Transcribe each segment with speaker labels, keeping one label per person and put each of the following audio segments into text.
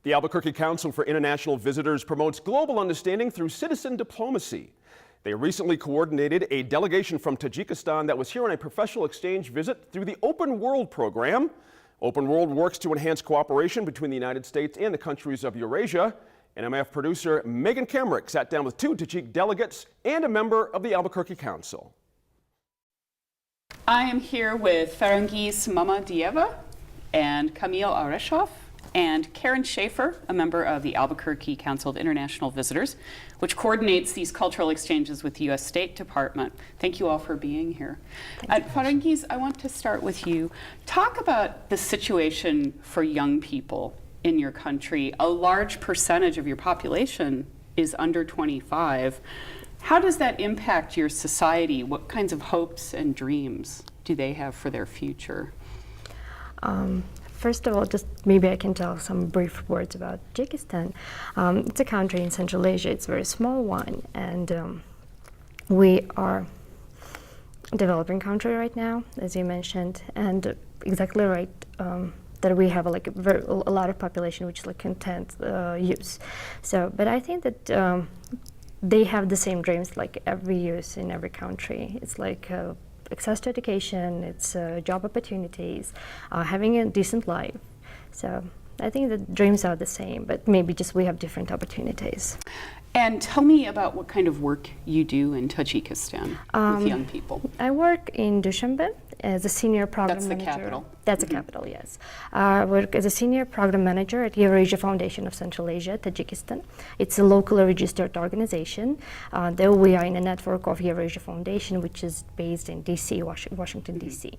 Speaker 1: The Albuquerque Council for International Visitors promotes global understanding through citizen diplomacy. They recently coordinated a delegation from Tajikistan that was here on a professional exchange visit through the Open World program. Open World works to enhance cooperation between the United States and the countries of Eurasia. NMF producer Megan Kemrick sat down with two Tajik delegates and a member of the Albuquerque Council.
Speaker 2: I am here with Farangiz Mamadieva and Kamil Areshov and Karen Schaefer, a member of the Albuquerque Council of International Visitors, which coordinates these cultural exchanges with the U.S. State Department. Thank you all for being here. Farangiz, I want to start with you. Talk about the situation for young people in your country. A large percentage of your population is under 25. How does that impact your society? What kinds of hopes and dreams do they have for their future?
Speaker 3: First of all, just maybe I can tell some brief words about Tajikistan. It's a country in Central Asia. It's a very small one, and we are a developing country right now, as you mentioned, and exactly right that we have a lot of population which is content use. So, but I think that they have the same dreams like every youth in every country. It's like access to education, it's job opportunities, having a decent life. So I think the dreams are the same, but maybe just we have different opportunities.
Speaker 2: And tell me about what kind of work you do in Tajikistan with young people.
Speaker 3: I work in Dushanbe as a senior program manager.
Speaker 2: That's the capital?
Speaker 3: That's the capital, yes. I work as a senior program manager at Eurasia Foundation of Central Asia, Tajikistan. It's a locally registered organization. Though we are in a network of Eurasia Foundation, which is based in DC, Washington, DC.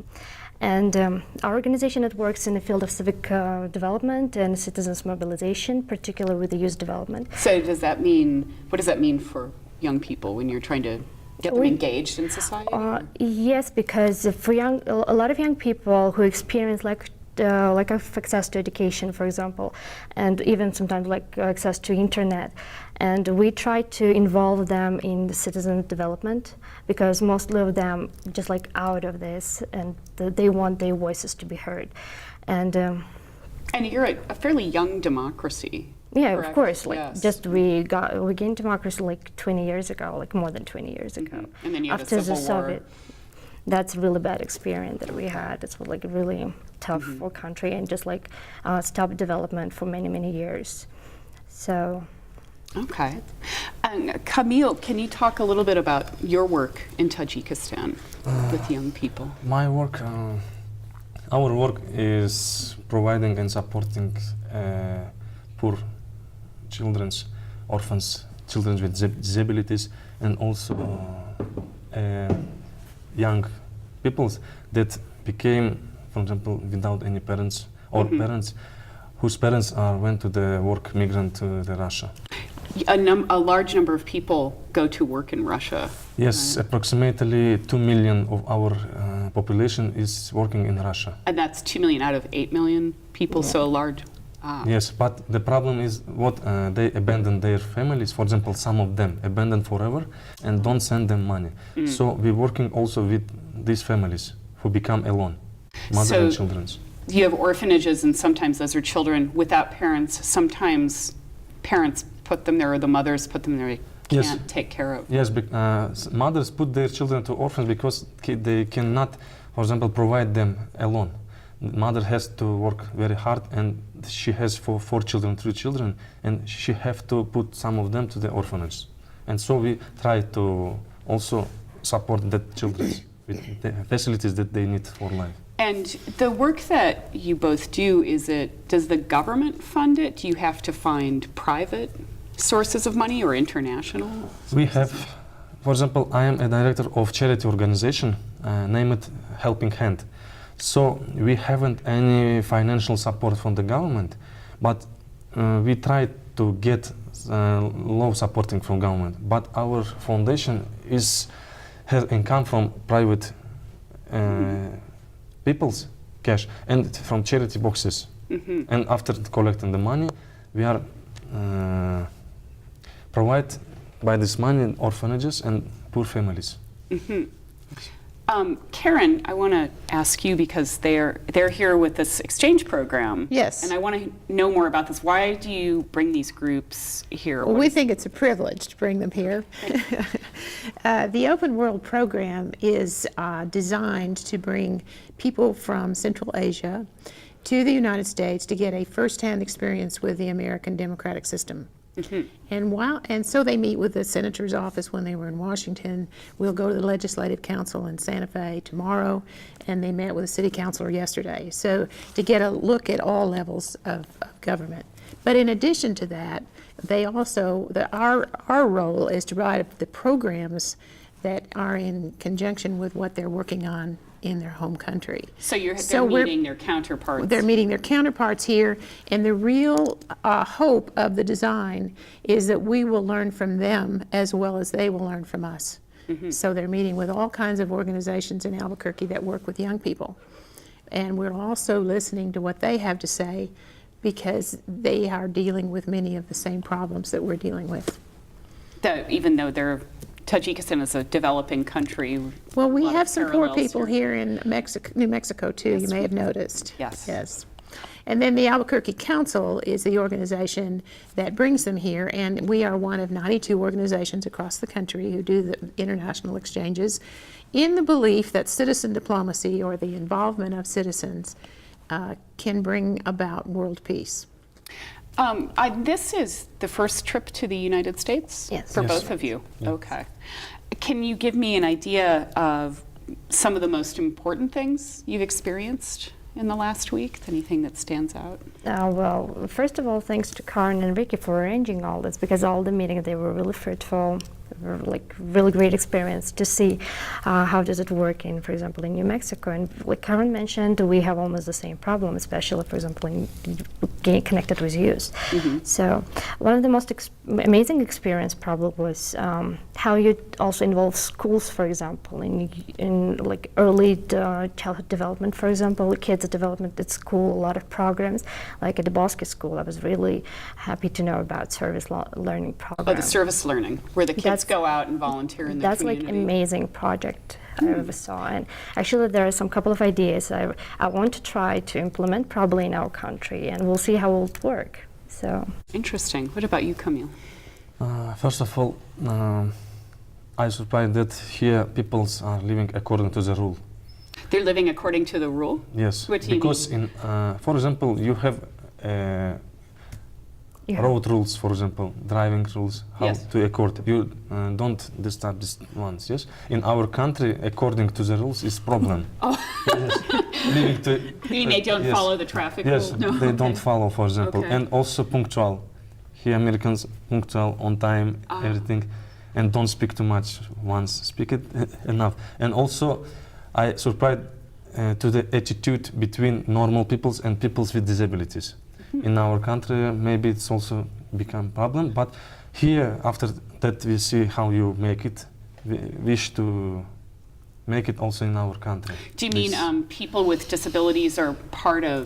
Speaker 3: And our organization that works in the field of civic development and citizens mobilization, particularly with the youth development.
Speaker 2: So does that mean, what does that mean for young people when you're trying to get them engaged in society?
Speaker 3: Yes, because for a lot of young people who experience lack of access to education, for example, and even sometimes access to internet, and we try to involve them in the citizen development because mostly of them just out of this, and they want their voices to be heard, and
Speaker 2: you're a fairly young democracy.
Speaker 3: Yeah,
Speaker 2: correct?
Speaker 3: Of course.
Speaker 2: Yes.
Speaker 3: Just we gained democracy 20 years ago, more than 20 years ago.
Speaker 2: And then you had
Speaker 3: after
Speaker 2: a civil
Speaker 3: the Soviet. That's a really bad experience that we had. It's really tough for country and just stopped development for many, many years. So.
Speaker 2: Okay. And Kamil, can you talk a little bit about your work in Tajikistan with young people?
Speaker 4: My work, our work is providing and supporting poor children's, orphans, children with disabilities, and also young people that became, for example, without any parents or parents whose parents went to the work migrant to Russia.
Speaker 2: A large number of people go to work in Russia.
Speaker 4: Yes, right? Approximately 2 million of our population is working in Russia.
Speaker 2: And that's 2 million out of 8 million people, so a large.
Speaker 4: Yes, but the problem is they abandon their families. For example, some of them abandon forever and don't send them money. So we're working also with these families who become alone, mother and children.
Speaker 2: You have orphanages, and sometimes those are children without parents. Sometimes parents put them there, or the mothers put them there. They can't take care of.
Speaker 4: Yes, mothers put their children to orphans because they cannot, for example, provide them alone. Mother has to work very hard, and she has 4 children, 3 children, and she have to put some of them to the orphanage. And so we try to also support the children with the facilities that they need for life.
Speaker 2: And the work that you both do, does the government fund it? Do you have to find private sources of money or international?
Speaker 4: We have, for example, I am a director of charity organization named Helping Hand. So we haven't any financial support from the government, but we try to get low supporting from government. But our foundation has income from private people's cash and from charity boxes. And after collecting the money, we are provide by this money orphanages and poor families.
Speaker 2: Karen, I want to ask you because they're here with this exchange program.
Speaker 5: Yes.
Speaker 2: And I want to know more about this. Why do you bring these groups here?
Speaker 5: Well,
Speaker 2: What
Speaker 5: we
Speaker 2: is-
Speaker 5: think it's a privilege to bring them here. The Open World program is designed to bring people from Central Asia to the United States to get a firsthand experience with the American democratic system. And so they meet with the senator's office when they were in Washington. We'll go to the Legislative Council in Santa Fe tomorrow, and they met with the city councilor yesterday. So to get a look at all levels of government. But in addition to that, they also, our role is to provide the programs that are in conjunction with what they're working on in their home country.
Speaker 2: So they're
Speaker 5: we're-
Speaker 2: meeting their counterparts.
Speaker 5: They're meeting their counterparts here, and the real hope of the design is that we will learn from them as well as they will learn from us. So they're meeting with all kinds of organizations in Albuquerque that work with young people. And we're also listening to what they have to say because they are dealing with many of the same problems that we're dealing with.
Speaker 2: Even though Tajikistan is a developing country.
Speaker 5: Well, we
Speaker 2: a lot
Speaker 5: have
Speaker 2: of
Speaker 5: some poor
Speaker 2: parallels
Speaker 5: people here in New Mexico too, you may have noticed.
Speaker 2: Yes.
Speaker 5: Yes. And then the Albuquerque Council is the organization that brings them here, and we are one of 92 organizations across the country who do the international exchanges in the belief that citizen diplomacy, or the involvement of citizens, can bring about world peace.
Speaker 2: This is the first trip to the United States?
Speaker 3: Yes.
Speaker 2: For
Speaker 4: Yes.
Speaker 2: both of you? Okay. Can you give me an idea of some of the most important things you've experienced in the last week? Anything that stands out?
Speaker 3: Well, first of all, thanks to Karen and Ricky for arranging all this, because all the meetings, they were really fruitful, were like really great experience to see how does it work in, for example, in New Mexico. And like Karen mentioned, we have almost the same problem, especially, for example, in getting connected with youth. So one of the most amazing experience probably was how you also involve schools, for example, in like early childhood development, for example, kids development at school, a lot of programs. Like at the Bosque School, I was really happy to know about service learning program.
Speaker 2: Oh, the service learning, where the kids
Speaker 3: That's-
Speaker 2: go out and volunteer in the
Speaker 3: That's
Speaker 2: community.
Speaker 3: like amazing project I ever saw. And actually there are some couple of ideas I want to try to implement probably in our country, and we'll see how it will work. So
Speaker 2: Interesting. What about you, Camille?
Speaker 4: First of all, I surprised that here peoples are living according to the rule.
Speaker 2: They're living according to the rule?
Speaker 4: Yes,
Speaker 2: What do you
Speaker 4: because
Speaker 2: mean?
Speaker 4: in, for example, you have
Speaker 3: yeah.
Speaker 4: road rules, for example, driving rules, how
Speaker 2: Yes.
Speaker 4: to accord. You don't disturb these ones, yes? In our country, according to the rules, is problem.
Speaker 2: Oh.
Speaker 4: Yes. Living to,
Speaker 2: You mean they don't
Speaker 4: yes.
Speaker 2: follow the traffic
Speaker 4: Yes,
Speaker 2: rule? No,
Speaker 4: they
Speaker 2: okay.
Speaker 4: don't follow, for example.
Speaker 2: Okay.
Speaker 4: And also punctual. Here Americans punctual, on time,
Speaker 2: Ah.
Speaker 4: everything. And don't speak too much once, speak it enough. And also, I surprised to the attitude between normal peoples and peoples with disabilities. In our country, maybe it's also become problem, but here, after that, we see how you make it. We wish to make it also in our country.
Speaker 2: Do you mean
Speaker 4: This-
Speaker 2: people with disabilities are part of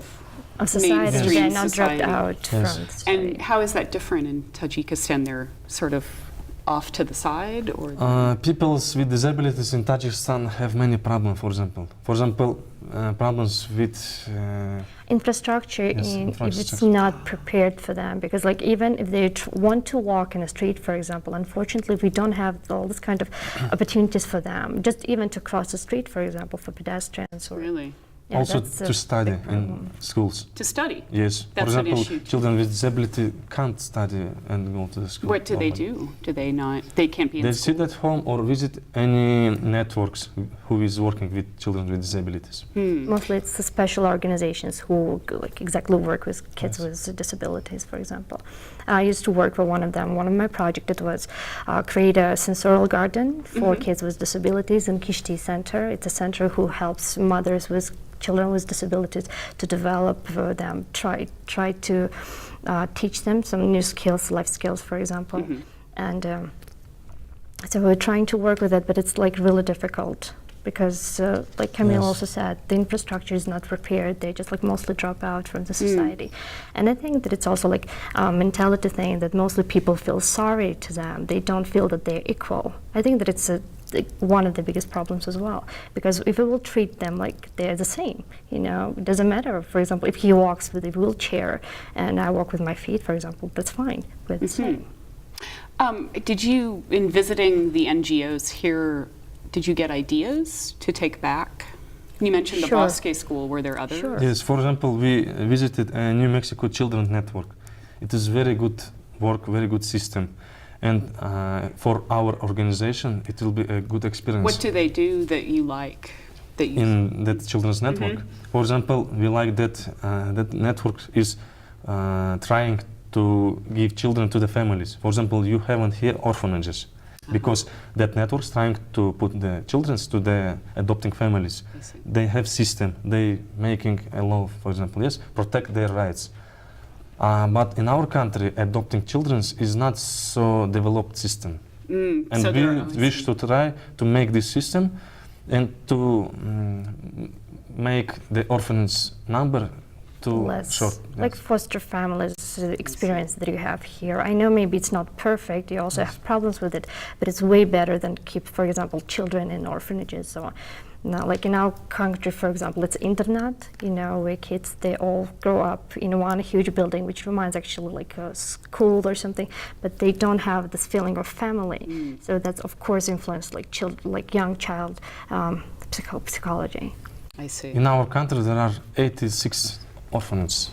Speaker 3: Society,
Speaker 2: mainstream
Speaker 3: they're not dropped
Speaker 2: society?
Speaker 3: out
Speaker 4: Yes.
Speaker 3: from society.
Speaker 2: And how is that different in Tajikistan? They're sort of off to the side, or
Speaker 4: Peoples with disabilities in Tajikistan have many problems, for example. For example, problems with
Speaker 3: Infrastructure,
Speaker 4: Yes,
Speaker 3: if it's
Speaker 4: infrastructure.
Speaker 3: not prepared for them, because like even if they want to walk in a street, for example, unfortunately we don't have all this kind of opportunities for them, just even to cross the street, for example, for pedestrians. Or
Speaker 2: really
Speaker 3: yeah,
Speaker 4: also
Speaker 3: that's a
Speaker 4: to study
Speaker 3: big
Speaker 4: in
Speaker 3: problem.
Speaker 4: schools.
Speaker 2: to study?
Speaker 4: Yes,
Speaker 2: That's
Speaker 4: for
Speaker 2: an
Speaker 4: example,
Speaker 2: issue.
Speaker 4: children with disability can't study and go to the school.
Speaker 2: What do they
Speaker 4: normally.
Speaker 2: do? Do they not? They can't be in
Speaker 4: They
Speaker 2: school.
Speaker 4: sit at home or visit any networks who is working with children with disabilities.
Speaker 3: Mostly it's the special organizations who like exactly work with kids
Speaker 4: Yes.
Speaker 3: with disabilities, for example. I used to work for one of them. One of my projects it was create a sensorial garden for kids with disabilities in Kishti Center. It's a center who helps mothers with children with disabilities to develop them, try to teach them some new skills, life skills, for example. And so we're trying to work with it, but it's like really difficult because, like Camille
Speaker 4: Yes.
Speaker 3: also said, the infrastructure is not prepared. They just like mostly drop out from the society. And I think that it's also like a mentality thing that mostly people feel sorry to them. They don't feel that they're equal. I think that it's a one of the biggest problems as well. Because if we will treat them like they're the same, it doesn't matter. For example, if he walks with a wheelchair and I walk with my feet, for example, that's fine. But it's same.
Speaker 2: Did you, in visiting the NGOs here, did you get ideas to take back? You mentioned the
Speaker 3: Sure.
Speaker 2: Bosque School. Were there others?
Speaker 3: Sure.
Speaker 4: Yes, for example, we visited a New Mexico Children's Network. It is very good work, very good system. And for our organization, it will be a good experience.
Speaker 2: What do they do that you like? That you
Speaker 4: In that children's network? For example, we like that that network is trying to give children to the families. For example, you haven't here orphanages. Because that network is trying to put the children to the adopting families.
Speaker 2: I see.
Speaker 4: They have system, they making a law, for example, yes, protect their rights. But in our country, adopting children is not so developed system. And
Speaker 2: so
Speaker 4: we
Speaker 2: there are-
Speaker 4: wish to try to make this system and to make the orphanage number too
Speaker 3: Less
Speaker 4: short.
Speaker 3: like
Speaker 4: yes.
Speaker 3: foster families experience that you have here. I know maybe it's not perfect, you also have problems with it, but it's way better than keep, for example, children in orphanages. So now, like in our country, for example, it's internat, where kids, they all grow up in one huge building, which reminds actually like a school or something, but they don't have this feeling of family. So that's of course influenced like young child psychology.
Speaker 2: I see.
Speaker 4: In our country, there are 86 orphanages,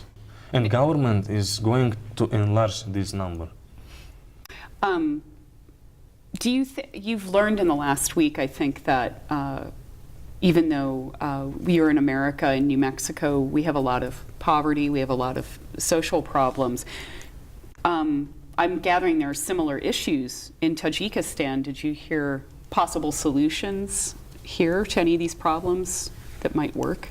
Speaker 4: and government is going to enlarge this number.
Speaker 2: Do you you've learned in the last week, I think, that even though we are in America, in New Mexico, we have a lot of poverty, we have a lot of social problems. I'm gathering there are similar issues in Tajikistan. Did you hear possible solutions here to any of these problems that might work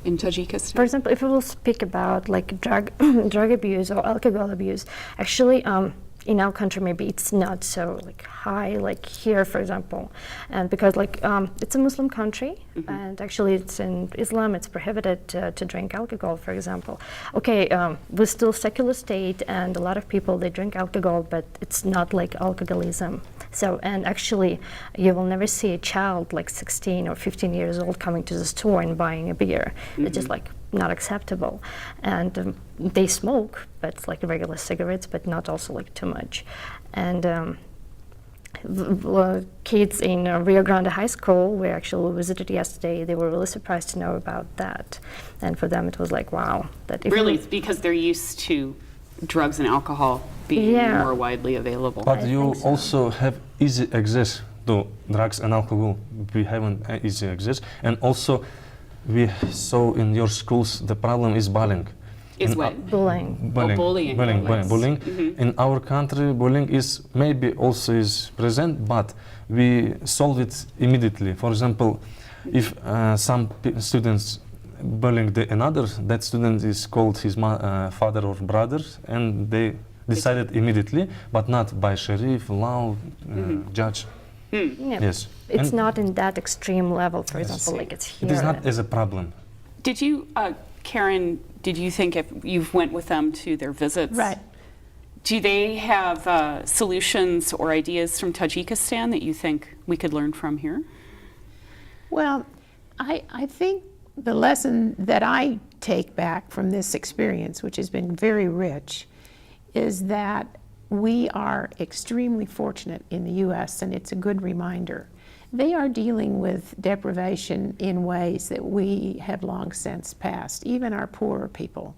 Speaker 2: in Tajikistan?
Speaker 3: For example, if we will speak about like drug abuse or alcohol abuse, actually in our country maybe it's not so like high like here, for example, and because like it's a Muslim country and actually it's in Islam it's prohibited to drink alcohol, for example. Okay, we're still secular state and a lot of people they drink alcohol, but it's not like alcoholism. So, and actually you will never see a child like 16 or 15 years old coming to the store and buying a beer. It's just like not acceptable. And they smoke, but it's like regular cigarettes, but not also like too much. And kids in Rio Grande High School, we actually visited yesterday, they were really surprised to know about that. And for them it was like, wow. That if
Speaker 2: Really,
Speaker 3: we-
Speaker 2: because they're used to drugs and alcohol being
Speaker 3: Yeah.
Speaker 2: more widely available.
Speaker 4: But
Speaker 3: I
Speaker 4: you
Speaker 3: think so.
Speaker 4: also have easy access to drugs and alcohol. We haven't easy access, and also we saw in your schools the problem is bullying.
Speaker 2: Is
Speaker 4: In
Speaker 2: what?
Speaker 3: bullying.
Speaker 2: bullying.
Speaker 4: Bullying. In our country, bullying is maybe also is present, but we solve it immediately. For example, if some students bullying another, that student is called his father or brother, and they decided immediately, but not by sheriff, law, judge.
Speaker 3: Yeah.
Speaker 4: Yes.
Speaker 3: It's
Speaker 4: And
Speaker 3: not in that extreme level, for
Speaker 4: Yes.
Speaker 3: example, like it's here.
Speaker 4: it is not as a problem.
Speaker 2: Did you, Karen, did you think if you've went with them to their visits?
Speaker 5: Right.
Speaker 2: Do they have solutions or ideas from Tajikistan that you think we could learn from here?
Speaker 5: Well, I think the lesson that I take back from this experience, which has been very rich, is that we are extremely fortunate in the U.S., and it's a good reminder. They are dealing with deprivation in ways that we have long since passed, even our poorer people.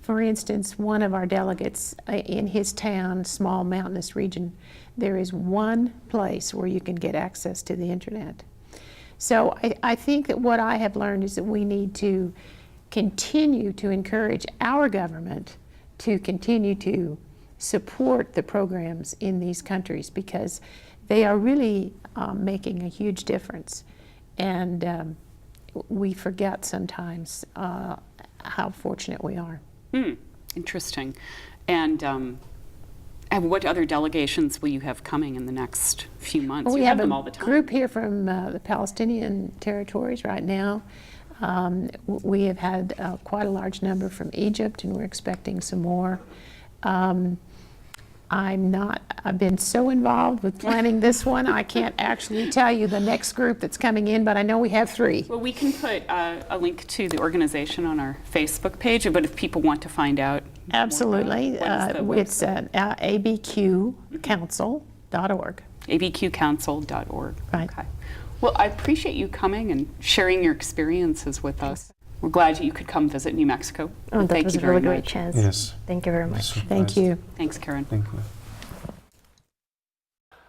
Speaker 5: For instance, one of our delegates in his town, small mountainous region, there is one place where you can get access to the internet. So I think that what I have learned is that we need to continue to encourage our government to continue to support the programs in these countries, because they are really making a huge difference. And we forget sometimes how fortunate we are.
Speaker 2: Interesting. And what other delegations will you have coming in the next few months?
Speaker 5: Well, we
Speaker 2: you
Speaker 5: have
Speaker 2: them
Speaker 5: a
Speaker 2: all the time.
Speaker 5: group here from the Palestinian territories right now. We have had quite a large number from Egypt, and we're expecting some more. I've been so involved with planning this one, I can't actually tell you the next group that's coming in, but I know we have 3.
Speaker 2: Well, we can put a link to the organization on our Facebook page, but if people want to find out more about
Speaker 5: Absolutely.
Speaker 2: it, what is the
Speaker 5: It's
Speaker 2: website?
Speaker 5: abqcouncil.org.
Speaker 2: abqcouncil.org.
Speaker 5: Right.
Speaker 2: Okay. Well, I appreciate you coming and sharing your experiences with us. We're glad that you could come visit New Mexico.
Speaker 3: Oh,
Speaker 2: And
Speaker 3: that
Speaker 2: thank
Speaker 3: was
Speaker 2: you
Speaker 3: a
Speaker 2: very
Speaker 3: really great
Speaker 2: much.
Speaker 3: chance.
Speaker 4: Yes.
Speaker 3: Thank you very much.
Speaker 5: Thank you.
Speaker 2: Thanks, Karen.
Speaker 4: Thank you.